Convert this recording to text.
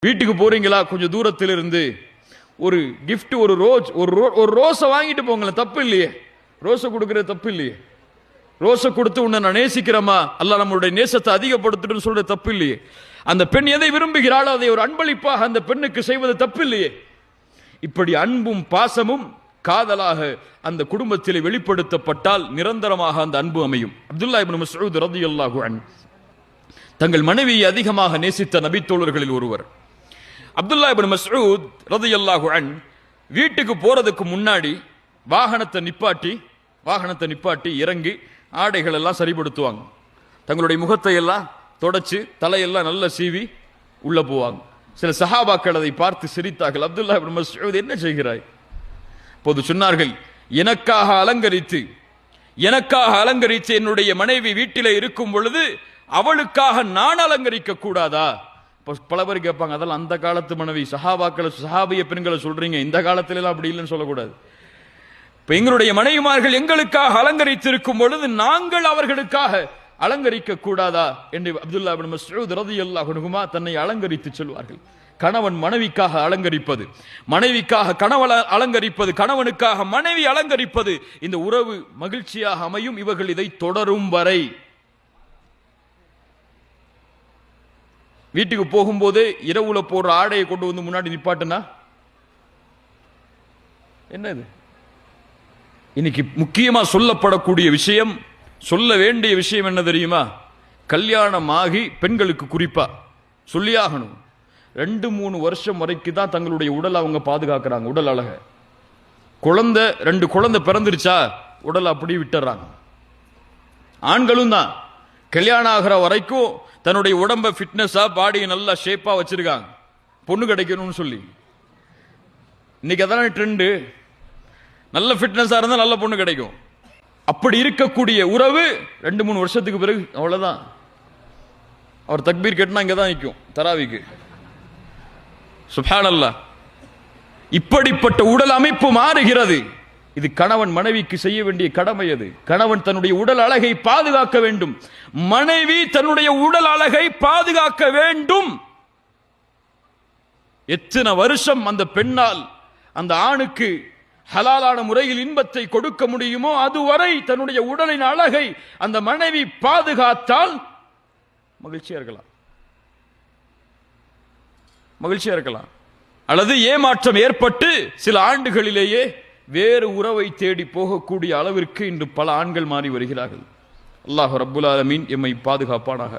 வீட்டுக்கு போறீங்களா, கொஞ்சம் தூரத்தில் இருந்து ஒரு கிஃப்ட், ஒரு ரோஸை வாங்கிட்டு போங்களேன், தப்பு இல்லையே. ரோஸை கொடுக்கறது தப்பு இல்லையே. ரோஸை கொடுத்து உன்னை நான் நேசிக்கிறமா, அல்லாஹ் நம்மளுடைய நேசத்தை அதிகப்படுத்திட்டு சொல்றது தப்பு இல்லையே. அந்த பெண் எதை விரும்புகிறாளோ அதை ஒரு அன்பளிப்பாக அந்த பெண்ணுக்கு செய்வது தப்பு இல்லையே. இப்படி அன்பும் பாசமும் காதலாக அந்த குடும்பத்திலே வெளிப்படுத்தப்பட்டால் நிரந்தரமாக அந்த அன்பு அமையும். அப்துல்லா இப்னு மஸ்ஊத் ரலியல்லாஹு அன்ஹு தங்கள் மனைவியை அதிகமாக நேசித்த நபித்தோழர்களில் ஒருவர். அப்துல்லா இப்னு மஸ்ஊத் ரலியல்லாஹு அன்ஹு வீட்டுக்கு போறதுக்கு முன்னாடி வாகனத்தை நிப்பாட்டி இறங்கி ஆடைகள் எல்லாம் சரிப்படுத்துவாங்க. தங்களுடைய முகத்தை எல்லாம் தொடச்சு தலையெல்லாம் நல்ல சீவி உள்ள போவாங்க. சில சஹாபாக்கள் அதை பார்த்து சிரித்தார்கள். அப்துல்லா இப்னு மஸ்ஊத், என்ன செய்கிறாய்? போது சொன்னார்கள், எனக்காக அலங்கரித்து என்னுடைய மனைவி வீட்டிலே இருக்கும் பொழுது அவளுக்காக நான் அலங்கரிக்க கூடாதா? பல பேர் கேட்பாங்க, அதெல்லாம் அந்த காலத்து மனைவி, சஹாபிய பெண்களை சொல்றீங்க, இந்த காலத்துல எல்லாம் அப்படி இல்லைன்னு சொல்லக்கூடாது. இப்ப எங்களுடைய மனைவிமார்கள் எங்களுக்காக அலங்கரித்திருக்கும் பொழுது நாங்கள் அவர்களுக்காக அலங்கரிக்க கூடாதா என்று அப்துல்லா இப்னு மஸ்ஊத் ரலியல்லாஹு அன்ஹுமா தன்னை அலங்கரித்து சொல்வார்கள். கணவன் மனைவிக்காக அலங்கரிப்பது, மனைவிக்காக கணவன் அலங்கரிப்பது, கணவனுக்காக மனைவி அலங்கரிப்பது, இந்த உறவு மகிழ்ச்சியாக அமையும். இவர்கள் இதை தொடரும் வரை. வீட்டுக்கு போகும்போது இரவுல போடுற ஆடையை கொண்டு வந்து முன்னாடி நிப்பாட்டுனா என்னது? இன்னைக்கு முக்கியமா சொல்லப்படக்கூடிய விஷயம், சொல்ல வேண்டிய விஷயம் என்ன தெரியுமா? கல்யாணமாகி பெண்களுக்கு குறிப்பா சொல்லியாகணும், 2-3 வருஷம் வரைக்கும் தான் தங்களுடைய உடல் அவங்க பாதுகாக்கிறாங்க. உடல் அழக, 2 குழந்தை பிறந்துருச்சா உடல் அப்படியே விட்டுறாங்க. ஆண்களும் தான் கல்யாணம் ஆகிற வரைக்கும் தன்னுடைய உடம்ப ஃபிட்னஸா, பாடியை நல்லா ஷேப்பா வச்சிருக்காங்க, பொண்ணு கிடைக்கணும்னு சொல்லி. இன்னைக்கு அதான ட்ரெண்டு. நல்ல ஃபிட்னஸா இருந்தா நல்ல பொண்ணு கிடைக்கும். அப்படி இருக்கக்கூடிய உறவு 2-3 வருஷத்துக்கு பிறகு அவ்வளவுதான். அவர் தக்பீர் கேட்டா இங்கதான் நிற்கும் தராவிக்கு. சுப்ஹானல்லாஹ். இப்படிப்பட்ட உடல் அமைப்பு மாறுகிறது. இது கணவன் மனைவிக்கு செய்ய வேண்டிய கடமை. அது கணவன் தன்னுடைய உடல் அழகை பாதுகாக்க வேண்டும், மனைவி தன்னுடைய உடல் அழகை பாதுகாக்க வேண்டும். எத்தனை வருஷம் அந்த பெண்ணால் அந்த ஆணுக்கு ஹலாலான முறையில் இன்பத்தை கொடுக்க முடியுமோ அதுவரை தன்னுடைய உடலின் அழகை அந்த மனைவி பாதுகாத்தால் மகிழ்ச்சியா இருக்கலாம். அல்லது ஏமாற்றம் ஏற்பட்டு சில ஆண்டுகளிலேயே வேறு உறவை தேடி போகக்கூடிய அளவிற்கு இன்று பல ஆண்கள் மாறி வருகிறார்கள். அல்லாஹ் ரப்புல் ஆலமீன் எம்மை பாதுகாப்பானாக.